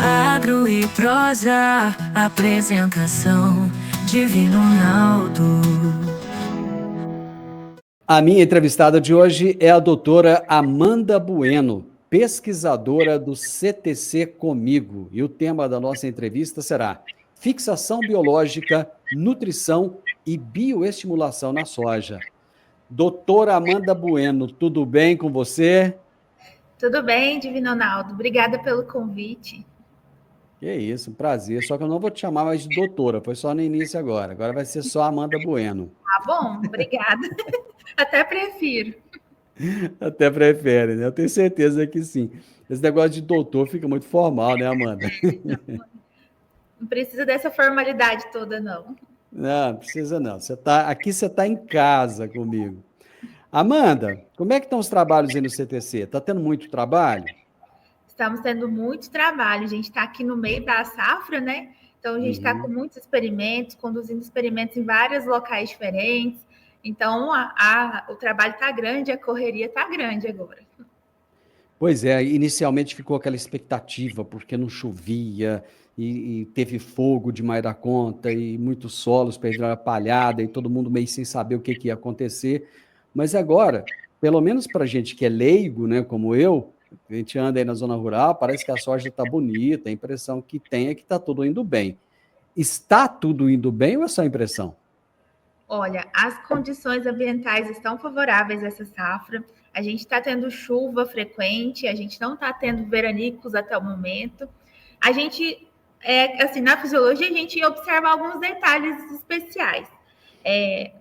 Agro e prosa, apresentação Divino Ronaldo. A minha entrevistada de hoje é a doutora Amanda Bueno, pesquisadora do CTC Comigo. E o tema da nossa entrevista será fixação biológica, nutrição e bioestimulação na soja. Doutora Amanda Bueno, tudo bem com você? Tudo bem, Divino Ronaldo. Obrigada pelo convite. Que isso, um prazer. Só que eu não vou te chamar mais de doutora, foi só no início agora. Agora vai ser só Amanda Bueno. Tá bom, obrigada. Até prefiro. Até prefere, né? Eu tenho certeza que sim. Esse negócio de doutor fica muito formal, né, Amanda? Não precisa dessa formalidade toda, não. Não precisa não. Aqui você está em casa comigo. Amanda, como é que estão os trabalhos aí no CTC? Está tendo muito trabalho? Estamos tendo muito trabalho. A gente está aqui no meio da safra, né? Então, a gente está com muitos experimentos, conduzindo experimentos em vários locais diferentes. Então, o trabalho está grande, a correria está grande agora. Pois é, inicialmente ficou aquela expectativa, porque não chovia, e teve fogo demais da conta, e muitos solos perderam a palhada, e todo mundo meio sem saber o que ia acontecer. Mas agora, pelo menos para a gente que é leigo, né, como eu, a gente anda aí na zona rural, parece que a soja está bonita, a impressão que tem é que está tudo indo bem. Está tudo indo bem ou é só impressão? Olha, as condições ambientais estão favoráveis a essa safra. A gente está tendo chuva frequente, a gente não está tendo veranicos até o momento. A gente, assim, na fisiologia, a gente observa alguns detalhes especiais.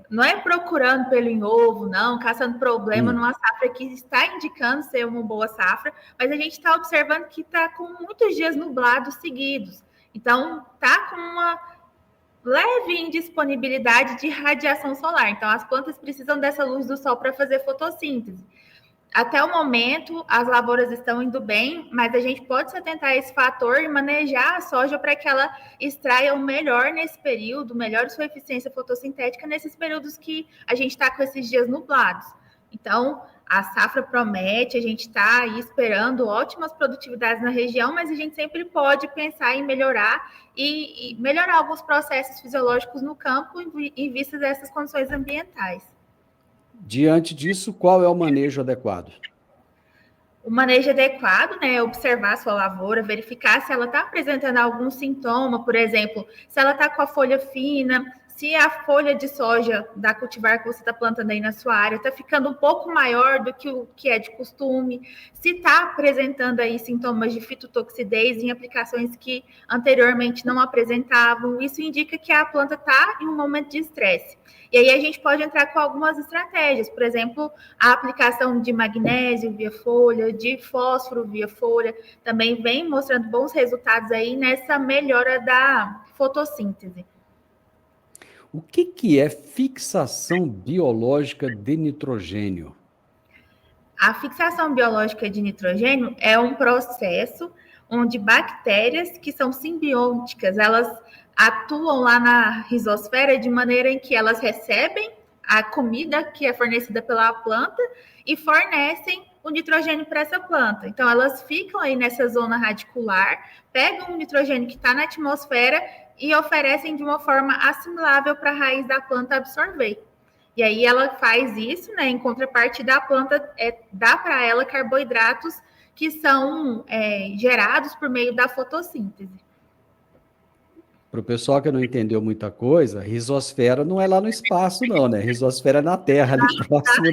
Não é procurando pelo em ovo, não, caçando problema numa safra que está indicando ser uma boa safra, mas a gente está observando que está com muitos dias nublados seguidos. Então, está com uma leve indisponibilidade de radiação solar. Então, as plantas precisam dessa luz do sol para fazer fotossíntese. Até o momento, as lavouras estão indo bem, mas a gente pode se atentar a esse fator e manejar a soja para que ela extraia o melhor nesse período, melhore sua eficiência fotossintética nesses períodos que a gente está com esses dias nublados. Então, a safra promete, a gente está aí esperando ótimas produtividades na região, mas a gente sempre pode pensar em melhorar e melhorar alguns processos fisiológicos no campo em vista dessas condições ambientais. Diante disso, qual é o manejo adequado? O manejo adequado, né, é observar a sua lavoura, verificar se ela está apresentando algum sintoma, por exemplo, se ela está com a folha fina, se a folha de soja da cultivar que você está plantando aí na sua área está ficando um pouco maior do que o que é de costume, se está apresentando aí sintomas de fitotoxidez em aplicações que anteriormente não apresentavam, isso indica que a planta está em um momento de estresse. E aí a gente pode entrar com algumas estratégias, por exemplo, a aplicação de magnésio via folha, de fósforo via folha, também vem mostrando bons resultados aí nessa melhora da fotossíntese. O que é fixação biológica de nitrogênio? A fixação biológica de nitrogênio é um processo onde bactérias que são simbióticas, elas atuam lá na rizosfera de maneira em que elas recebem a comida que é fornecida pela planta e fornecem o nitrogênio para essa planta. Então, elas ficam aí nessa zona radicular, pegam o nitrogênio que está na atmosfera e oferecem de uma forma assimilável para a raiz da planta absorver. E aí ela faz isso, né? Em contrapartida, a planta dá para ela carboidratos que são gerados por meio da fotossíntese. Para o pessoal que não entendeu muita coisa, risosfera não é lá no espaço, não, né? Risosfera é na terra, ali próximo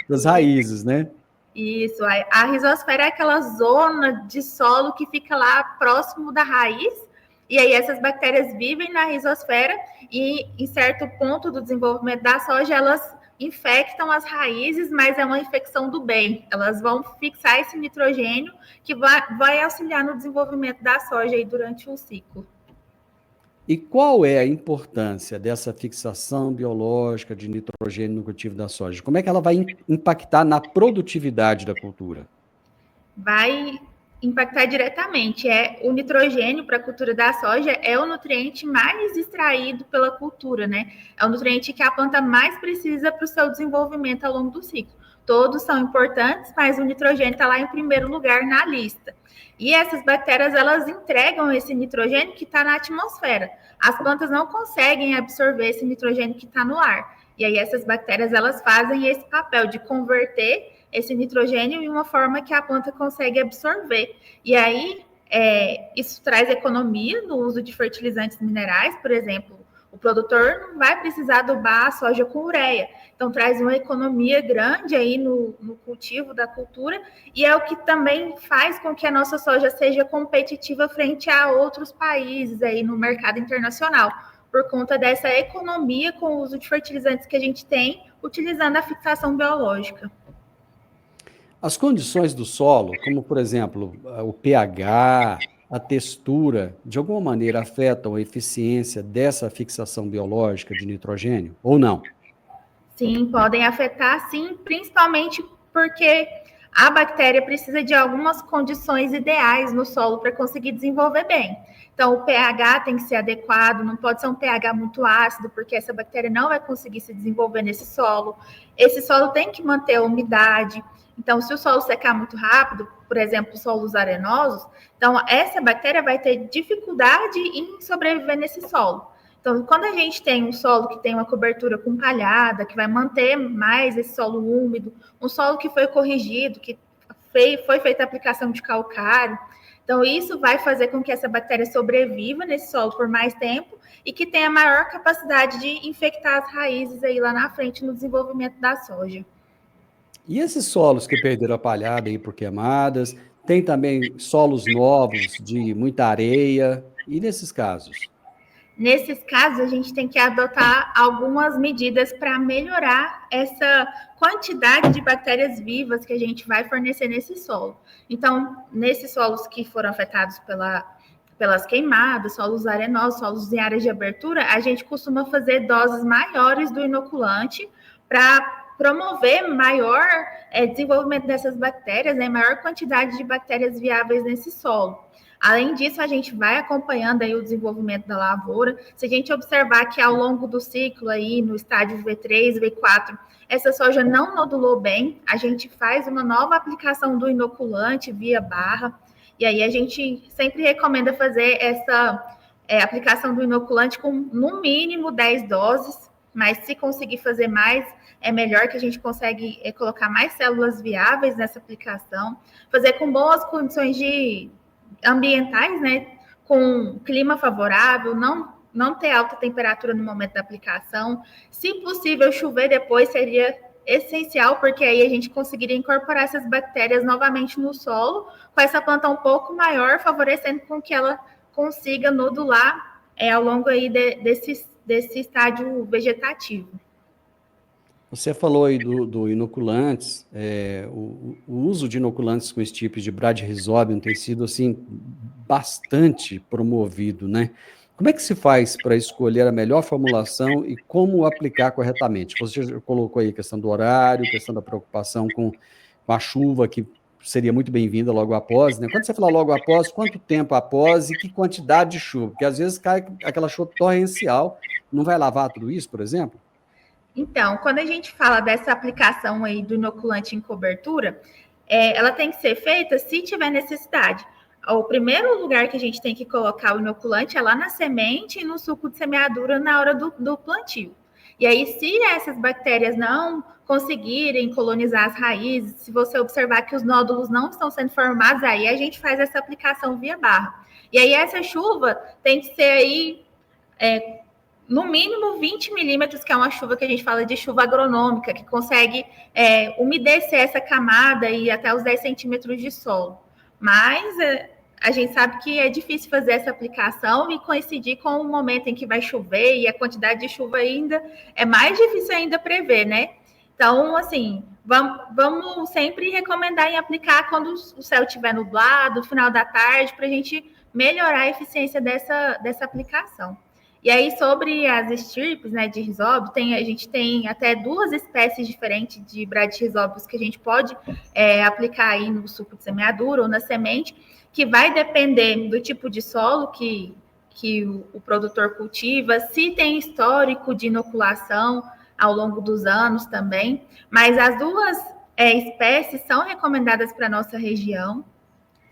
das raízes, né? Isso, a rizosfera é aquela zona de solo que fica lá próximo da raiz, e aí essas bactérias vivem na rizosfera e em certo ponto do desenvolvimento da soja, elas infectam as raízes, mas é uma infecção do bem. Elas vão fixar esse nitrogênio que vai auxiliar no desenvolvimento da soja aí durante o ciclo. E qual é a importância dessa fixação biológica de nitrogênio no cultivo da soja? Como é que ela vai impactar na produtividade da cultura? Vai impactar diretamente. O nitrogênio para a cultura da soja é o nutriente mais extraído pela cultura, né? É o nutriente que a planta mais precisa para o seu desenvolvimento ao longo do ciclo. todos são importantes, mas o nitrogênio está lá em primeiro lugar na lista. E essas bactérias, elas entregam esse nitrogênio que está na atmosfera. As plantas não conseguem absorver esse nitrogênio que está no ar. E aí essas bactérias, elas fazem esse papel de converter esse nitrogênio em uma forma que a planta consegue absorver. E aí, isso traz economia no uso de fertilizantes minerais, por exemplo. O produtor não vai precisar adubar a soja com ureia. Então, traz uma economia grande aí no cultivo da cultura e é o que também faz com que a nossa soja seja competitiva frente a outros países aí no mercado internacional, por conta dessa economia com o uso de fertilizantes que a gente tem, utilizando a fixação biológica. As condições do solo, como, por exemplo, o pH, a textura, de alguma maneira afetam a eficiência dessa fixação biológica de nitrogênio, ou não? Sim, podem afetar, sim, principalmente porque a bactéria precisa de algumas condições ideais no solo para conseguir desenvolver bem. Então, o pH tem que ser adequado, não pode ser um pH muito ácido, porque essa bactéria não vai conseguir se desenvolver nesse solo. Esse solo tem que manter a umidade. Então, se o solo secar muito rápido, por exemplo, solos arenosos, então essa bactéria vai ter dificuldade em sobreviver nesse solo. Então, quando a gente tem um solo que tem uma cobertura com palhada, que vai manter mais esse solo úmido, um solo que foi corrigido, que foi feita a aplicação de calcário, então isso vai fazer com que essa bactéria sobreviva nesse solo por mais tempo e que tenha maior capacidade de infectar as raízes aí lá na frente no desenvolvimento da soja. E esses solos que perderam a palhada aí por queimadas, tem também solos novos de muita areia, e nesses casos? Nesses casos, a gente tem que adotar algumas medidas para melhorar essa quantidade de bactérias vivas que a gente vai fornecer nesse solo. Então, nesses solos que foram afetados pelas queimadas, solos arenosos, solos em áreas de abertura, a gente costuma fazer doses maiores do inoculante para promover maior desenvolvimento dessas bactérias, né, maior quantidade de bactérias viáveis nesse solo. Além disso, a gente vai acompanhando aí o desenvolvimento da lavoura. Se a gente observar que ao longo do ciclo aí, no estágio V3, V4, essa soja não nodulou bem, a gente faz uma nova aplicação do inoculante via barra. E aí a gente sempre recomenda fazer essa aplicação do inoculante com no mínimo 10 doses, mas se conseguir fazer mais, é melhor, que a gente consegue colocar mais células viáveis nessa aplicação, fazer com boas condições ambientais, né, com clima favorável, não ter alta temperatura no momento da aplicação. Se possível, chover depois seria essencial, porque aí a gente conseguiria incorporar essas bactérias novamente no solo, com essa planta um pouco maior, favorecendo com que ela consiga nodular ao longo aí desse estágio vegetativo. Você falou aí do inoculantes, o uso de inoculantes com esse tipo de Bradyrhizobium tem sido, assim, bastante promovido, né? Como é que se faz para escolher a melhor formulação e como aplicar corretamente? Você já colocou aí a questão do horário, a questão da preocupação com a chuva, que seria muito bem-vinda logo após, né? Quando você fala logo após, quanto tempo após e que quantidade de chuva? Porque às vezes cai aquela chuva torrencial, não vai lavar tudo isso, por exemplo? Então, quando a gente fala dessa aplicação aí do inoculante em cobertura, ela tem que ser feita se tiver necessidade. O primeiro lugar que a gente tem que colocar o inoculante é lá na semente e no suco de semeadura na hora do plantio. E aí, se essas bactérias não conseguirem colonizar as raízes, se você observar que os nódulos não estão sendo formados, aí a gente faz essa aplicação via barra. E aí, essa chuva tem que ser aí no mínimo 20 milímetros, que é uma chuva que a gente fala de chuva agronômica, que consegue umedecer essa camada e até os 10 centímetros de solo. Mas a gente sabe que é difícil fazer essa aplicação e coincidir com o momento em que vai chover, e a quantidade de chuva ainda é mais difícil ainda prever, né? Então, assim, vamos sempre recomendar em aplicar quando o céu estiver nublado, no final da tarde, para a gente melhorar a eficiência dessa aplicação. E aí, sobre as estirpes, né, de risóbio, a gente tem até 2 espécies diferentes de bradyrhizóbios que a gente pode aplicar aí no suco de semeadura ou na semente, que vai depender do tipo de solo que o produtor cultiva, se tem histórico de inoculação ao longo dos anos também, mas as duas espécies são recomendadas para a nossa região.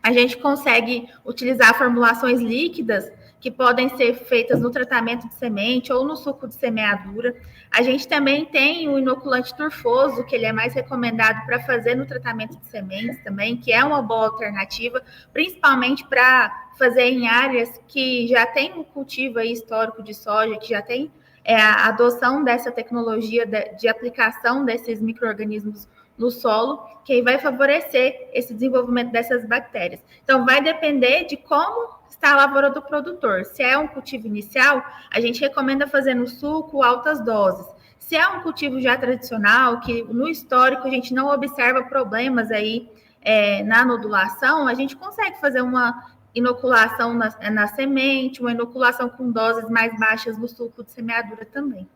A gente consegue utilizar formulações líquidas que podem ser feitas no tratamento de semente ou no suco de semeadura. A gente também tem o inoculante turfoso, que ele é mais recomendado para fazer no tratamento de sementes também, que é uma boa alternativa, principalmente para fazer em áreas que já tem um cultivo aí histórico de soja, que já tem a adoção dessa tecnologia de aplicação desses micro-organismos no solo, que aí vai favorecer esse desenvolvimento dessas bactérias. Então, vai depender de como está a lavoura do produtor. Se é um cultivo inicial, a gente recomenda fazer no suco altas doses. Se é um cultivo já tradicional, que no histórico a gente não observa problemas aí na nodulação, a gente consegue fazer uma inoculação na semente, uma inoculação com doses mais baixas no suco de semeadura também.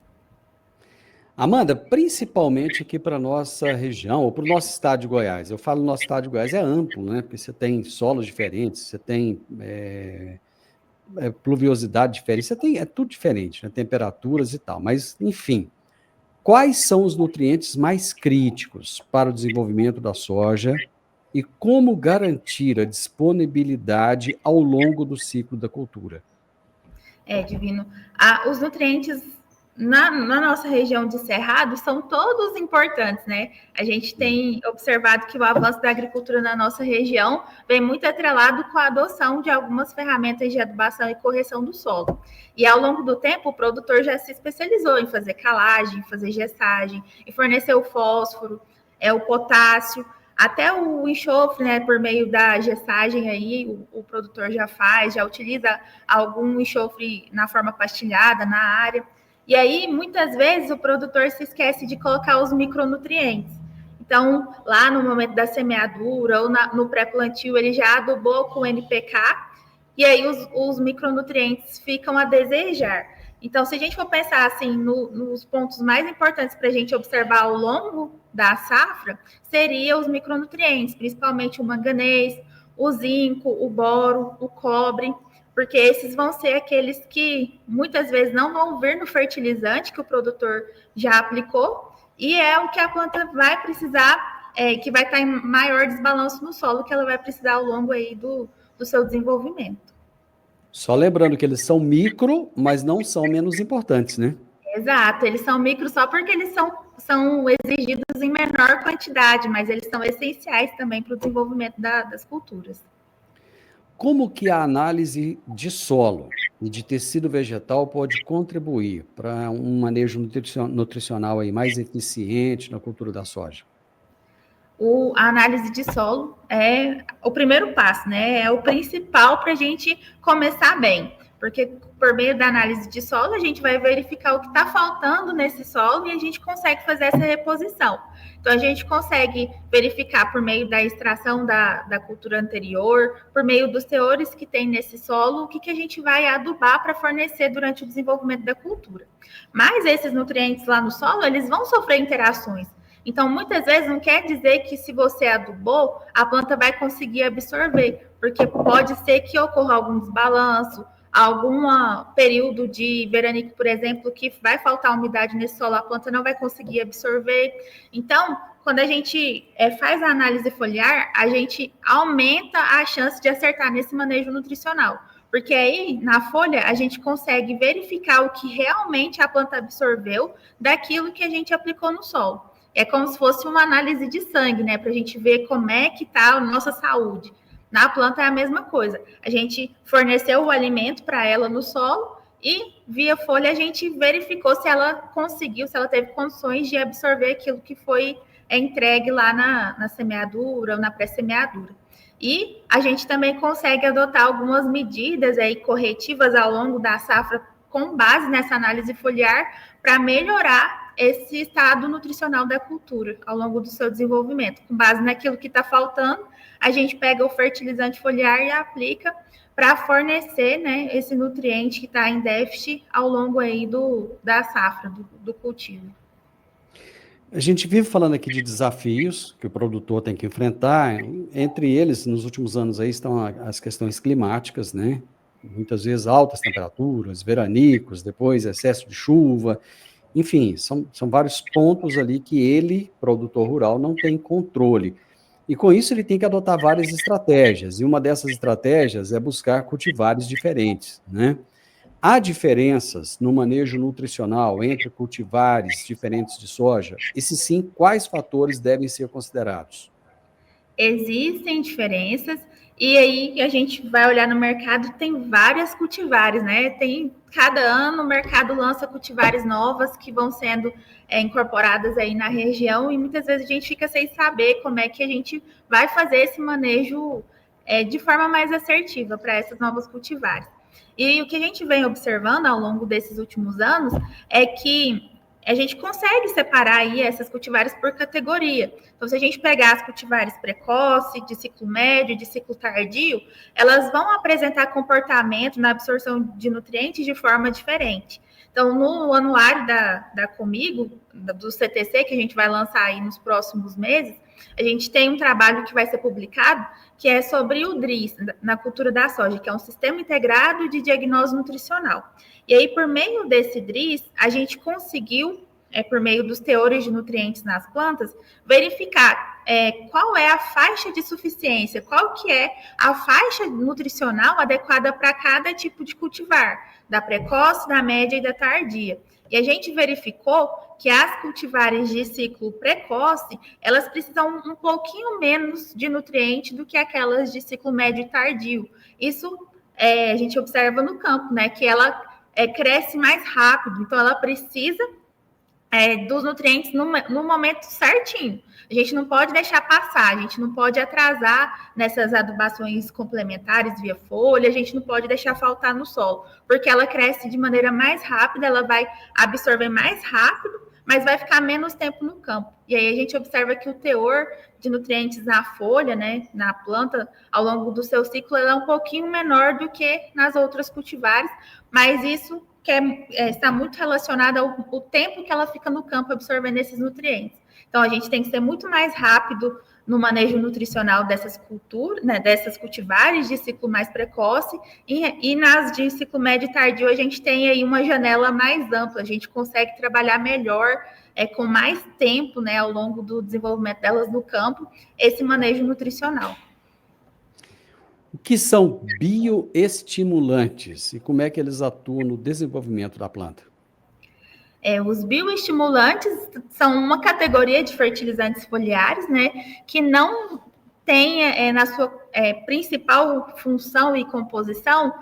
Amanda, principalmente aqui para a nossa região, ou para o nosso estado de Goiás. Eu falo nosso estado de Goiás é amplo, né? Porque você tem solos diferentes, você tem pluviosidade diferente, você tem tudo diferente, né? Temperaturas e tal. Mas, enfim, quais são os nutrientes mais críticos para o desenvolvimento da soja e como garantir a disponibilidade ao longo do ciclo da cultura? Divino. Os nutrientes na nossa região de Cerrado são todos importantes, né? A gente tem observado que o avanço da agricultura na nossa região vem muito atrelado com a adoção de algumas ferramentas de adubação e correção do solo. E ao longo do tempo, o produtor já se especializou em fazer calagem, fazer gessagem, e fornecer o fósforo, o potássio, até o enxofre, né, por meio da gessagem aí, o produtor já utiliza algum enxofre na forma pastilhada na área. E aí, muitas vezes, o produtor se esquece de colocar os micronutrientes. Então, lá no momento da semeadura ou no pré-plantio, ele já adubou com NPK, e aí os micronutrientes ficam a desejar. Então, se a gente for pensar assim nos pontos mais importantes para a gente observar ao longo da safra, seriam os micronutrientes, principalmente o manganês, o zinco, o boro, o cobre, porque esses vão ser aqueles que muitas vezes não vão vir no fertilizante que o produtor já aplicou, e é o que a planta vai precisar, que vai estar em maior desbalanço no solo, que ela vai precisar ao longo aí do seu desenvolvimento. Só lembrando que eles são micro, mas não são menos importantes, né? Exato, eles são micro só porque eles são exigidos em menor quantidade, mas eles são essenciais também para o desenvolvimento das culturas. Como que a análise de solo e de tecido vegetal pode contribuir para um manejo nutricional aí mais eficiente na cultura da soja? A análise de solo é o primeiro passo, né? É o principal para a gente começar bem, porque por meio da análise de solo a gente vai verificar o que está faltando nesse solo e a gente consegue fazer essa reposição. Então a gente consegue verificar por meio da extração da cultura anterior, por meio dos teores que tem nesse solo, o que a gente vai adubar para fornecer durante o desenvolvimento da cultura. Mas esses nutrientes lá no solo, eles vão sofrer interações. Então, muitas vezes não quer dizer que se você adubou, a planta vai conseguir absorver, porque pode ser que ocorra algum desbalanço, algum período de veranico, por exemplo, que vai faltar umidade nesse solo, a planta não vai conseguir absorver. Então, quando a gente faz a análise foliar, a gente aumenta a chance de acertar nesse manejo nutricional. Porque aí, na folha, a gente consegue verificar o que realmente a planta absorveu daquilo que a gente aplicou no solo. É como se fosse uma análise de sangue, né? Para a gente ver como é que está a nossa saúde. Na planta é a mesma coisa. A gente forneceu o alimento para ela no solo e, via folha, a gente verificou se ela conseguiu, se ela teve condições de absorver aquilo que foi entregue lá na semeadura ou na pré-semeadura. E a gente também consegue adotar algumas medidas aí corretivas ao longo da safra com base nessa análise foliar para melhorar esse estado nutricional da cultura ao longo do seu desenvolvimento. Com base naquilo que está faltando, a gente pega o fertilizante foliar e aplica para fornecer, né, esse nutriente que está em déficit ao longo aí da safra, do cultivo. A gente vive falando aqui de desafios que o produtor tem que enfrentar. Entre eles, nos últimos anos aí, estão as questões climáticas, né? Muitas vezes altas temperaturas, veranicos, depois excesso de chuva. Enfim, são vários pontos ali que ele, produtor rural, não tem controle. E com isso ele tem que adotar várias estratégias, e uma dessas estratégias é buscar cultivares diferentes, né? Há diferenças no manejo nutricional entre cultivares diferentes de soja? E se sim, quais fatores devem ser considerados? Existem diferenças, e aí a gente vai olhar no mercado, tem várias cultivares, né? Tem cada ano o mercado lança cultivares novas que vão sendo incorporadas aí na região, e muitas vezes a gente fica sem saber como é que a gente vai fazer esse manejo de forma mais assertiva para essas novas cultivares. E o que a gente vem observando ao longo desses últimos anos é que a gente consegue separar aí essas cultivares por categoria. Então, se a gente pegar as cultivares precoce, de ciclo médio, de ciclo tardio, elas vão apresentar comportamento na absorção de nutrientes de forma diferente. Então, no anuário da Comigo, do CTC, que a gente vai lançar aí nos próximos meses, a gente tem um trabalho que vai ser publicado, que é sobre o DRIS, na cultura da soja, que é um sistema integrado de diagnóstico nutricional. E aí, por meio desse DRIS, a gente conseguiu, por meio dos teores de nutrientes nas plantas, verificar qual é a faixa de suficiência, qual que é a faixa nutricional adequada para cada tipo de cultivar, da precoce, da média e da tardia. E a gente verificou que as cultivares de ciclo precoce, elas precisam um pouquinho menos de nutriente do que aquelas de ciclo médio e tardio. Isso a gente observa no campo, né? Que ela cresce mais rápido, então ela precisa dos nutrientes no momento certinho. A gente não pode deixar passar, a gente não pode atrasar nessas adubações complementares via folha, a gente não pode deixar faltar no solo, porque ela cresce de maneira mais rápida, ela vai absorver mais rápido, mas vai ficar menos tempo no campo. E aí a gente observa que o teor de nutrientes na folha, né, na planta, ao longo do seu ciclo, ela é um pouquinho menor do que nas outras cultivares, mas isso está muito relacionado ao tempo que ela fica no campo absorvendo esses nutrientes. Então, a gente tem que ser muito mais rápido no manejo nutricional dessas culturas, né, dessas cultivares de ciclo mais precoce, e nas de ciclo médio e tardio a gente tem aí uma janela mais ampla, a gente consegue trabalhar melhor, com mais tempo, né, ao longo do desenvolvimento delas no campo, esse manejo nutricional. O que são bioestimulantes e como é que eles atuam no desenvolvimento da planta? Os bioestimulantes são uma categoria de fertilizantes foliares, né, que não tem na sua principal função e composição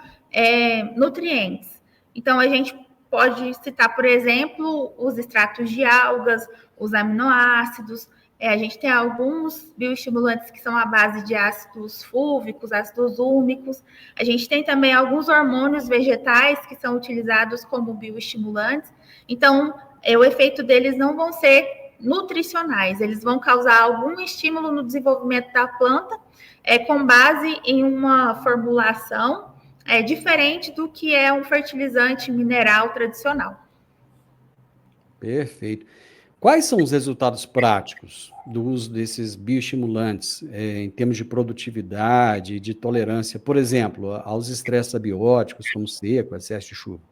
nutrientes. Então, a gente pode citar, por exemplo, os extratos de algas, os aminoácidos. A gente tem alguns bioestimulantes que são à base de ácidos fúlvicos, ácidos úmicos. A gente tem também alguns hormônios vegetais que são utilizados como bioestimulantes. Então, o efeito deles não vão ser nutricionais, eles vão causar algum estímulo no desenvolvimento da planta, com base em uma formulação diferente do que é um fertilizante mineral tradicional. Perfeito. Quais são os resultados práticos do uso desses bioestimulantes em termos de produtividade, de tolerância, por exemplo, aos estresses abióticos, como seco, excesso de chuva?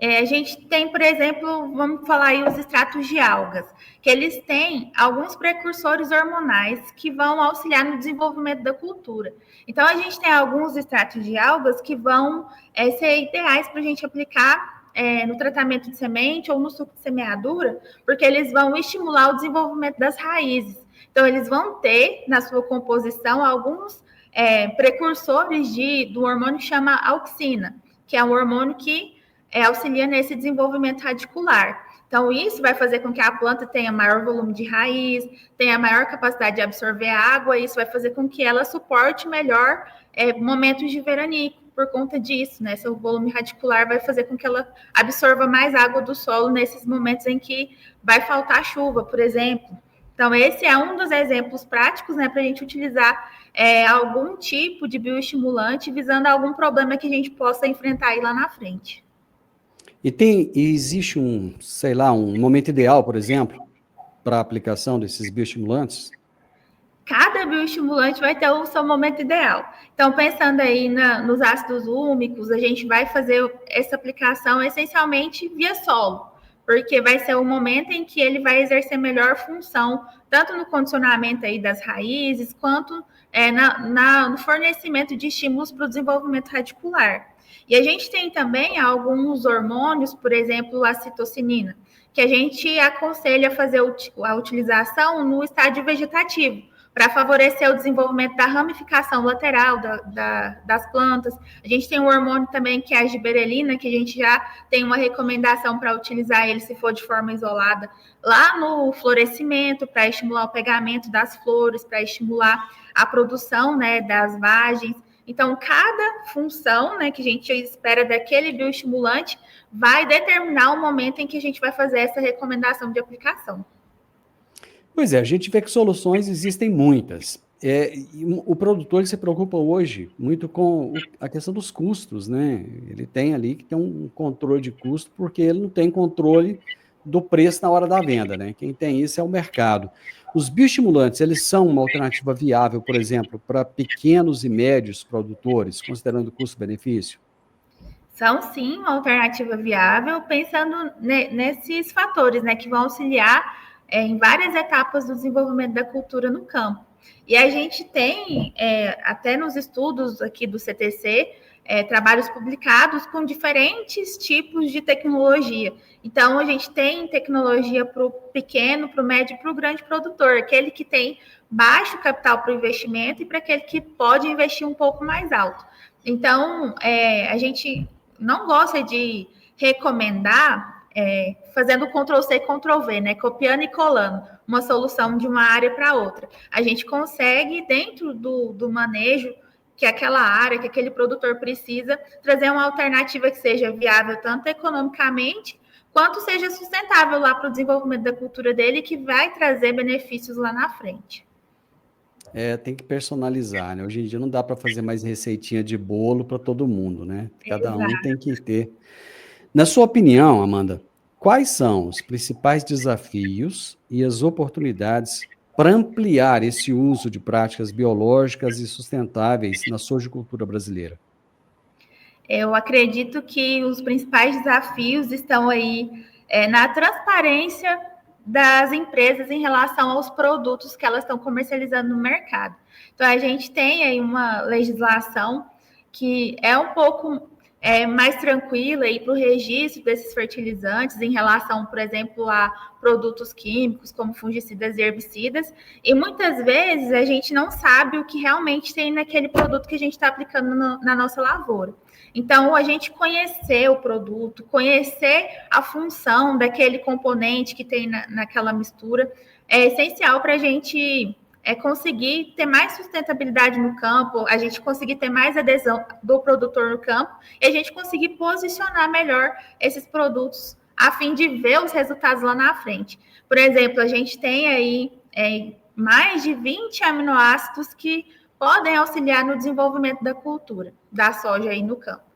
A gente tem, por exemplo, vamos falar aí os extratos de algas, que eles têm alguns precursores hormonais que vão auxiliar no desenvolvimento da cultura. Então, a gente tem alguns extratos de algas que vão ser ideais para a gente aplicar no tratamento de semente ou no suco de semeadura, porque eles vão estimular o desenvolvimento das raízes. Então, eles vão ter na sua composição alguns precursores do hormônio que chama auxina, que é um hormônio que auxilia nesse desenvolvimento radicular. Então, isso vai fazer com que a planta tenha maior volume de raiz, tenha maior capacidade de absorver água, e isso vai fazer com que ela suporte melhor momentos de veranico. Por conta disso, né? Seu volume radicular vai fazer com que ela absorva mais água do solo nesses momentos em que vai faltar chuva, por exemplo. Então, esse é um dos exemplos práticos, né, para a gente utilizar algum tipo de bioestimulante visando algum problema que a gente possa enfrentar aí lá na frente. E existe um momento ideal, por exemplo, para a aplicação desses bioestimulantes? Cada bioestimulante vai ter o seu momento ideal. Então, pensando aí nos ácidos úmicos, a gente vai fazer essa aplicação essencialmente via solo, porque vai ser o momento em que ele vai exercer melhor função, tanto no condicionamento aí das raízes, quanto no fornecimento de estímulos para o desenvolvimento radicular. E a gente tem também alguns hormônios, por exemplo, a citocinina, que a gente aconselha a fazer a utilização no estágio vegetativo, para favorecer o desenvolvimento da ramificação lateral das plantas. A gente tem um hormônio também que é a giberelina, que a gente já tem uma recomendação para utilizar ele se for de forma isolada lá no florescimento, para estimular o pegamento das flores, para estimular a produção, né, das vagens. Então, cada função, né, que a gente espera daquele bioestimulante vai determinar o momento em que a gente vai fazer essa recomendação de aplicação. Pois é, a gente vê que soluções existem muitas. O produtor se preocupa hoje muito com a questão dos custos, né? Ele tem ali que ter um controle de custo, porque ele não tem controle do preço na hora da venda, né? Quem tem isso é o mercado. Os bioestimulantes, eles são uma alternativa viável, por exemplo, para pequenos e médios produtores, considerando custo-benefício? São, sim, uma alternativa viável, pensando nesses fatores, né, que vão auxiliar em várias etapas do desenvolvimento da cultura no campo. E a gente tem, até nos estudos aqui do CTC, trabalhos publicados com diferentes tipos de tecnologia. Então, a gente tem tecnologia para o pequeno, para o médio e para o grande produtor, aquele que tem baixo capital para o investimento e para aquele que pode investir um pouco mais alto. Então, a gente não gosta de recomendar fazendo Ctrl+C, Ctrl+V, né? Copiando e colando uma solução de uma área para outra. A gente consegue, dentro do manejo que aquela área, que aquele produtor precisa, trazer uma alternativa que seja viável tanto economicamente, quanto seja sustentável lá para o desenvolvimento da cultura dele, que vai trazer benefícios lá na frente. Tem que personalizar, né? Hoje em dia não dá para fazer mais receitinha de bolo para todo mundo, né? Cada um tem que ter. Na sua opinião, Amanda, quais são os principais desafios e as oportunidades para ampliar esse uso de práticas biológicas e sustentáveis na sojicultura brasileira? Eu acredito que os principais desafios estão aí na transparência das empresas em relação aos produtos que elas estão comercializando no mercado. Então, a gente tem aí uma legislação que é um pouco mais tranquila para o registro desses fertilizantes em relação, por exemplo, a produtos químicos como fungicidas e herbicidas, e muitas vezes a gente não sabe o que realmente tem naquele produto que a gente está aplicando na nossa lavoura. Então, a gente conhecer o produto, conhecer a função daquele componente que tem naquela mistura, é essencial para a gente conseguir ter mais sustentabilidade no campo, a gente conseguir ter mais adesão do produtor no campo e a gente conseguir posicionar melhor esses produtos a fim de ver os resultados lá na frente. Por exemplo, a gente tem aí mais de 20 aminoácidos que podem auxiliar no desenvolvimento da cultura da soja aí no campo.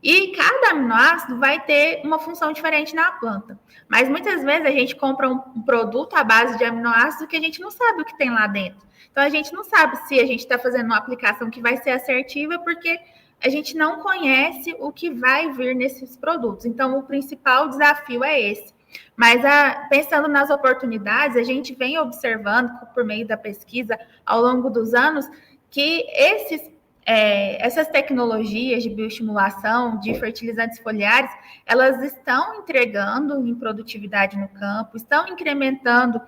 E cada aminoácido vai ter uma função diferente na planta. Mas muitas vezes a gente compra um produto à base de aminoácidos que a gente não sabe o que tem lá dentro. Então a gente não sabe se a gente está fazendo uma aplicação que vai ser assertiva, porque a gente não conhece o que vai vir nesses produtos. Então o principal desafio é esse. Mas pensando nas oportunidades, a gente vem observando por meio da pesquisa ao longo dos anos que essas tecnologias de bioestimulação, de fertilizantes foliares, elas estão entregando em produtividade no campo, estão incrementando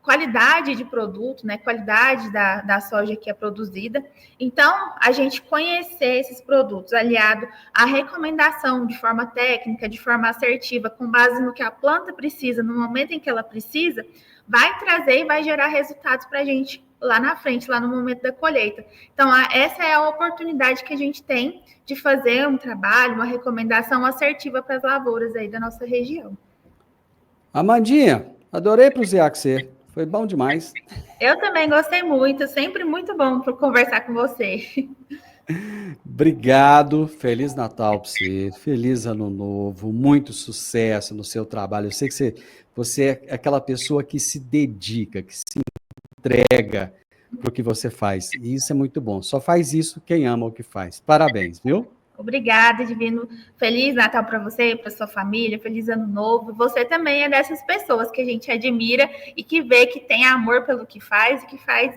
qualidade de produto, né, qualidade da soja que é produzida. Então, a gente conhecer esses produtos aliado à recomendação de forma técnica, de forma assertiva, com base no que a planta precisa, no momento em que ela precisa, vai trazer e vai gerar resultados para a gente lá na frente, lá no momento da colheita. Então, essa é a oportunidade que a gente tem de fazer um trabalho, uma recomendação assertiva para as lavouras aí da nossa região. Amandinha, adorei prosear com você. Foi bom demais. Eu também gostei muito, sempre muito bom conversar com você. Obrigado, Feliz Natal para você, Feliz Ano Novo, muito sucesso no seu trabalho. Eu sei que você é aquela pessoa que se dedica, que se entrega para o que você faz. E isso é muito bom. Só faz isso quem ama o que faz. Parabéns, viu? Obrigada, Divino. Feliz Natal para você, para sua família, feliz Ano Novo. Você também é dessas pessoas que a gente admira e que vê que tem amor pelo que faz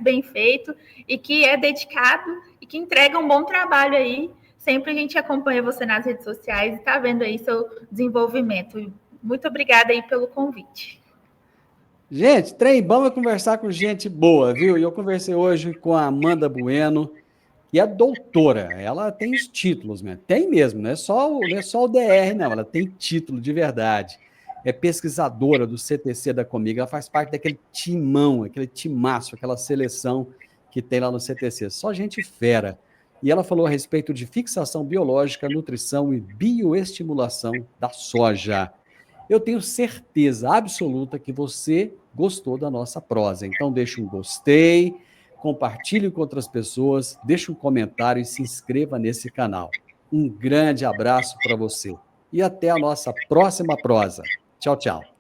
bem feito e que é dedicado e que entrega um bom trabalho aí. Sempre a gente acompanha você nas redes sociais e está vendo aí seu desenvolvimento. Muito obrigada aí pelo convite. Gente, trem bom é conversar com gente boa, viu? E eu conversei hoje com a Amanda Bueno, que é doutora. Ela tem os títulos, né? Tem mesmo, não é só o DR, não. Ela tem título de verdade. É pesquisadora do CTC da Comigo. Ela faz parte daquele timão, aquele timaço, aquela seleção que tem lá no CTC. Só gente fera. E ela falou a respeito de fixação biológica, nutrição e bioestimulação da soja. Eu tenho certeza absoluta que você gostou da nossa prosa. Então, deixa um gostei, compartilhe com outras pessoas, deixe um comentário e se inscreva nesse canal. Um grande abraço para você e até a nossa próxima prosa. Tchau, tchau.